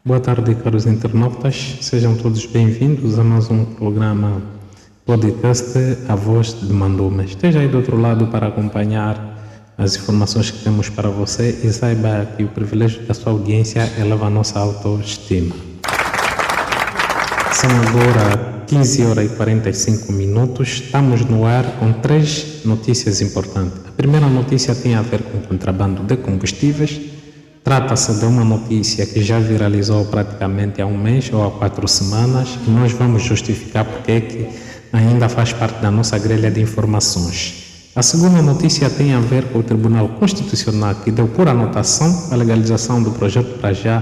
Boa tarde, caros internautas. Sejam todos bem-vindos a mais um programa podcast A Voz de Mandume. Esteja aí do outro lado para acompanhar as informações que temos para você e saiba que o privilégio da sua audiência eleva a nossa autoestima. São agora 15 horas e 45 minutos. Estamos no ar com 3 notícias importantes. A primeira notícia tem a ver com o contrabando de combustíveis. Trata-se de uma notícia que já viralizou praticamente há um mês ou há 4 semanas e nós vamos justificar porque é que ainda faz parte da nossa grelha de informações. A segunda notícia tem a ver com o Tribunal Constitucional que deu por anotação a legalização do projeto para já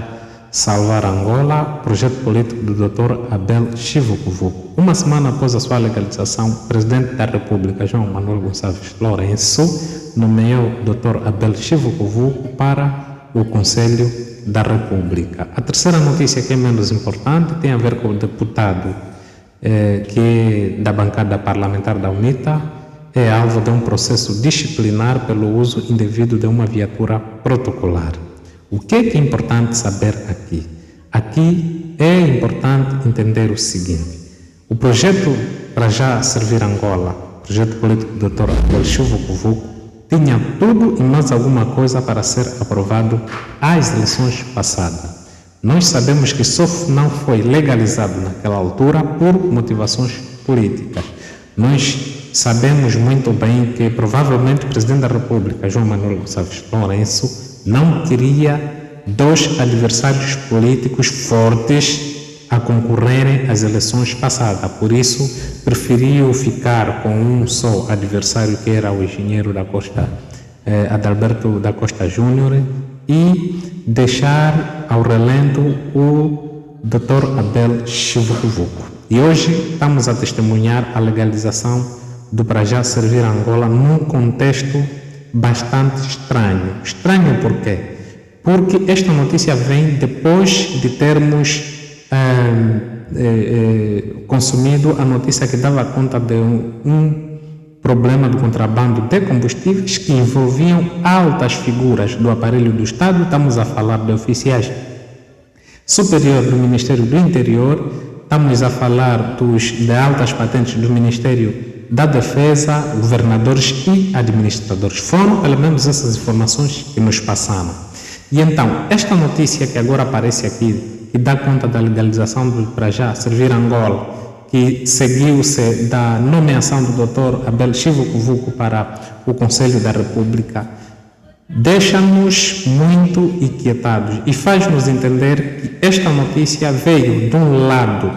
salvar Angola, projeto político do Dr. Abel Chivucovuco. Uma semana após a sua legalização, o Presidente da República, João Manuel Gonçalves Lourenço, nomeou o Dr. Abel Chivucovuco para o Conselho da República. A terceira notícia, que é menos importante, tem a ver com o deputado que da bancada parlamentar da UNITA é alvo de um processo disciplinar pelo uso indevido de uma viatura protocolar. O que é importante saber aqui? Aqui é importante entender o seguinte: o projeto para já servir Angola, projeto político do Dr. Abel Chivucovuco, tinha tudo e mais alguma coisa para ser aprovado às eleições passadas. Nós sabemos que só não foi legalizado naquela altura por motivações políticas. Nós sabemos muito bem que provavelmente o Presidente da República, João Manuel Gonçalves Lourenço, não queria 2 adversários políticos fortes a concorrerem às eleições passadas. Por isso, preferiu ficar com um só adversário, que era o engenheiro da Costa, Adalberto da Costa Júnior, e deixar ao relento o Dr. Abel Chivucovuco. E hoje estamos a testemunhar a legalização do para já servir Angola num contexto bastante estranho. Estranho por quê? Porque esta notícia vem depois de termos consumido a notícia que dava conta de um problema do contrabando de combustíveis que envolviam altas figuras do aparelho do Estado. Estamos a falar de oficiais superiores do Ministério do Interior, estamos a falar de altas patentes do Ministério da Defesa, governadores e administradores. Foram pelo menos essas informações que nos passaram. E então, esta notícia que agora aparece aqui, que dá conta da legalização do para já servir Angola, que seguiu-se da nomeação do Dr. Abel Chivucovuco para o Conselho da República, deixa-nos muito inquietados e faz-nos entender que esta notícia veio de um lado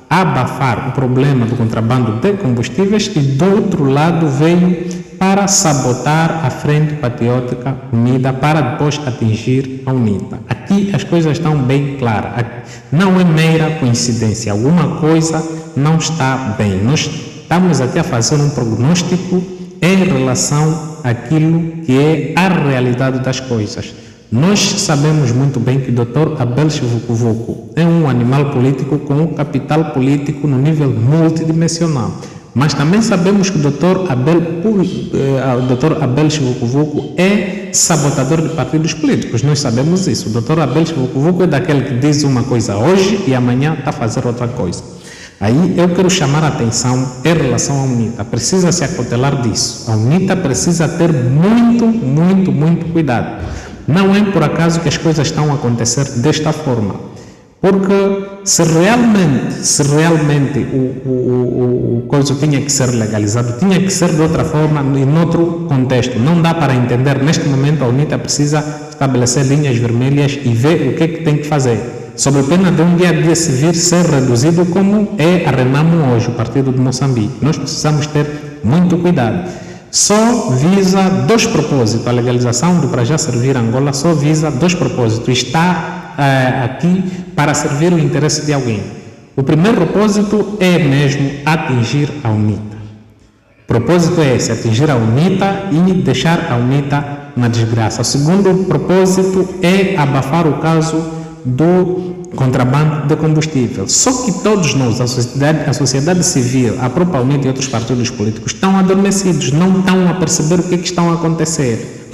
abafar o problema do contrabando de combustíveis e do outro lado veio para sabotar a Frente Patriótica Unida para depois atingir a UNITA. Aqui as coisas estão bem claras. Não é mera coincidência. Alguma coisa não está bem. Nós estamos aqui a fazer um prognóstico em relação àquilo que é a realidade das coisas. Nós sabemos muito bem que o Dr. Abel Chivucovuco é um animal político com um capital político no nível multidimensional. Mas também sabemos que o Dr. Abel Chivucovuco é sabotador de partidos políticos. Nós sabemos isso. O Dr. Abel Chivucovuco é daquele que diz uma coisa hoje e amanhã está a fazer outra coisa. Aí eu quero chamar a atenção em relação à UNITA. Precisa se acautelar disso. A UNITA precisa ter muito cuidado. Não é por acaso que as coisas estão a acontecer desta forma. Porque se realmente o coisa tinha que ser legalizado, tinha que ser de outra forma, em outro contexto. Não dá para entender. Neste momento a UNITA precisa estabelecer linhas vermelhas e ver o que é que tem que fazer. Sob pena de um dia se vir ser reduzido como é a Renamo hoje, o Partido de Moçambique. Nós precisamos ter muito cuidado. Só visa 2 propósitos. A legalização do para já servir Angola só visa 2 propósitos. Está aqui para servir o interesse de alguém. O primeiro propósito é mesmo atingir a UNITA. O propósito é esse: atingir a UNITA e deixar a UNITA na desgraça. O segundo propósito é abafar o caso do contrabando de combustível. Só que todos nós, a sociedade civil, a própria UNITA e outros partidos políticos, estão adormecidos, não estão a perceber o que é que estão a acontecer,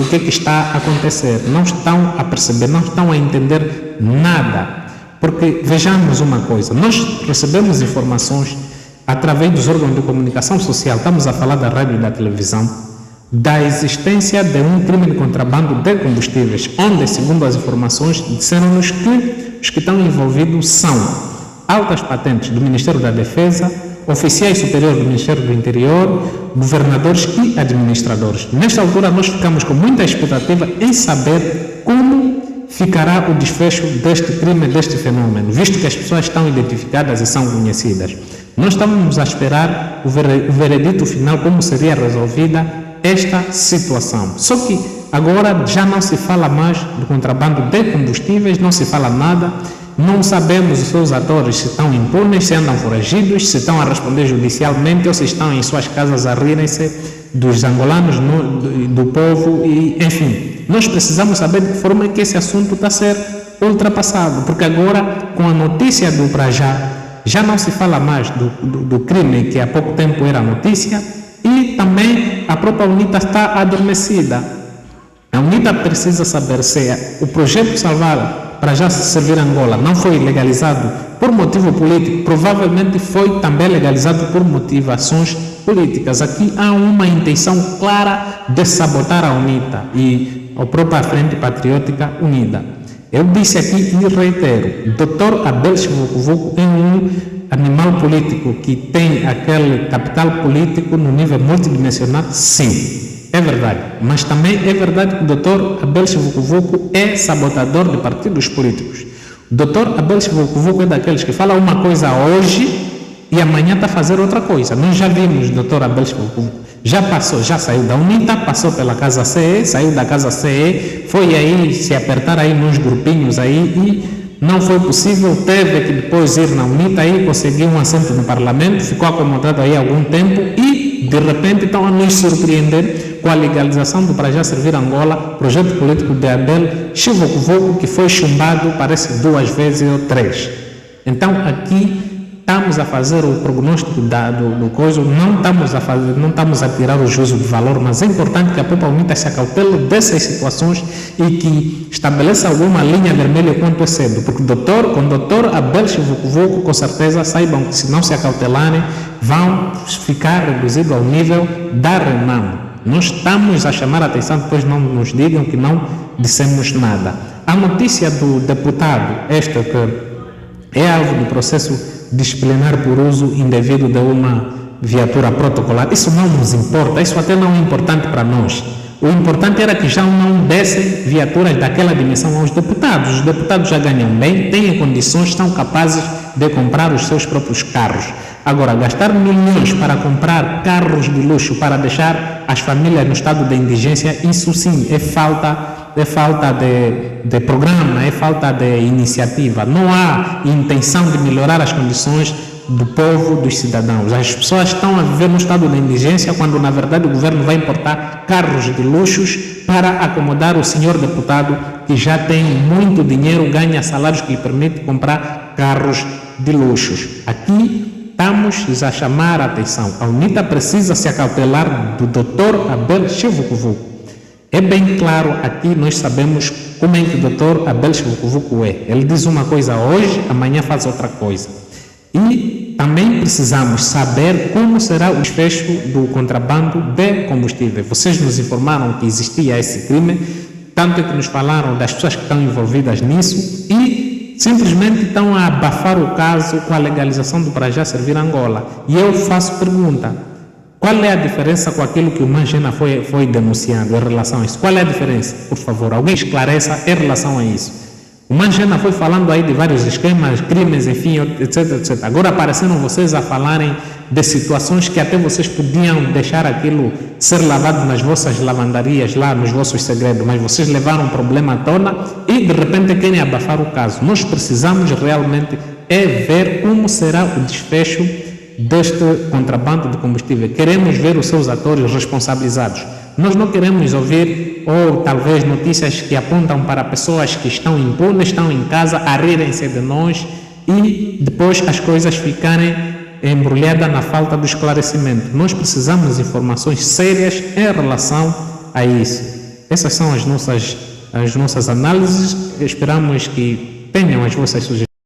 não estão a perceber, não estão a entender nada. Porque vejamos uma coisa, nós recebemos informações através dos órgãos de comunicação social, estamos a falar da rádio e da televisão, da existência de um crime de contrabando de combustíveis, onde, segundo as informações, disseram-nos que os que estão envolvidos são altas patentes do Ministério da Defesa, oficiais superiores do Ministério do Interior, governadores e administradores. Nesta altura, nós ficamos com muita expectativa em saber como ficará o desfecho deste crime, deste fenômeno, visto que as pessoas estão identificadas e são conhecidas. Nós estávamos a esperar o veredito final, como seria resolvida esta situação. Só que agora já não se fala mais do contrabando de combustíveis, não se fala nada, não sabemos os seus atores se estão impunes, se andam foragidos, se estão a responder judicialmente ou se estão em suas casas a rirem-se dos angolanos, do povo, e enfim. Nós precisamos saber de que forma é que esse assunto está a ser ultrapassado, porque agora, com a notícia do Prajá, já não se fala mais do crime que há pouco tempo era notícia, e também a própria UNITA está adormecida. A UNITA precisa saber se o projeto Salvar para já servir Angola não foi legalizado por motivo político, provavelmente foi também legalizado por motivações políticas. Aqui há uma intenção clara de sabotar a UNITA e a própria Frente Patriótica Unida. Eu disse aqui e reitero, Dr. Abel Chivukuvuku é um animal político que tem aquele capital político no nível multidimensional, sim. É verdade, mas também é verdade que o Dr. Abel Chivukuvuku é sabotador de partidos políticos. O Dr. Abel Chivukuvuku é daqueles que fala uma coisa hoje e amanhã está a fazer outra coisa. Nós já vimos o Dr. Abel Chivukuvuku, já saiu da UNITA, passou pela Casa CE, saiu da Casa CE, foi aí se apertar aí nos grupinhos aí e não foi possível, teve que depois ir na UNITA e conseguir um assento no Parlamento, ficou acomodado aí há algum tempo e de repente estão a nos surpreender com a legalização do Para Já Servir Angola, projeto político de Abel Chivukuvuku, que foi chumbado, parece 2 vezes ou 3. Então aqui estamos a fazer o prognóstico do coisa, não estamos a tirar o juízo de valor, mas é importante que a própria UNITA se acautele dessas situações e que estabeleça alguma linha vermelha quanto é cedo, porque com o doutor Abel Chivukuvuku, com certeza, saibam que se não se acautelarem, vão ficar reduzidos ao nível da Renamo. Nós estamos a chamar a atenção, depois não nos digam que não dissemos nada. A notícia do deputado, esta que é alvo do processo disciplinar por uso indevido de uma viatura protocolar, isso não nos importa, isso até não é importante para nós. O importante era que já não dessem viaturas daquela dimensão aos deputados. Os deputados já ganham bem, têm condições, estão capazes de comprar os seus próprios carros. Agora, gastar milhões para comprar carros de luxo, para deixar as famílias no estado de indigência, isso sim é falta de programa, é falta de iniciativa. Não há intenção de melhorar as condições do povo, dos cidadãos. As pessoas estão a viver no estado de indigência quando, na verdade, o governo vai importar carros de luxos para acomodar o senhor deputado que já tem muito dinheiro, ganha salários que lhe permitem comprar carros de luxos. Aqui estamos a chamar a atenção. A UNITA precisa se acautelar do Dr. Abel Chivukuvuku. É bem claro, aqui nós sabemos como é que o Dr. Abel Chivukuvuku é. Ele diz uma coisa hoje, amanhã faz outra coisa. E também precisamos saber como será o desfecho do contrabando de combustível. Vocês nos informaram que existia esse crime, tanto que nos falaram das pessoas que estão envolvidas nisso e simplesmente estão a abafar o caso com a legalização do Para Já Servir Angola. E eu faço pergunta, qual é a diferença com aquilo que o Mangena foi denunciando em relação a isso? Qual é a diferença? Por favor, alguém esclareça em relação a isso. O Mangena foi falando aí de vários esquemas, crimes, enfim, etc, etc. Agora apareceram vocês a falarem de situações que até vocês podiam deixar aquilo ser lavado nas vossas lavandarias, lá nos vossos segredos, mas vocês levaram o problema à tona e de repente querem abafar o caso. Nós precisamos realmente ver como será o desfecho deste contrabando de combustível. Queremos ver os seus atores responsabilizados. Nós não queremos ouvir, ou talvez, notícias que apontam para pessoas que estão impunes, estão em casa, a rirem-se de nós e depois as coisas ficarem embrulhadas na falta do esclarecimento. Nós precisamos de informações sérias em relação a isso. Essas são as nossas análises. Esperamos que tenham as vossas sugestões.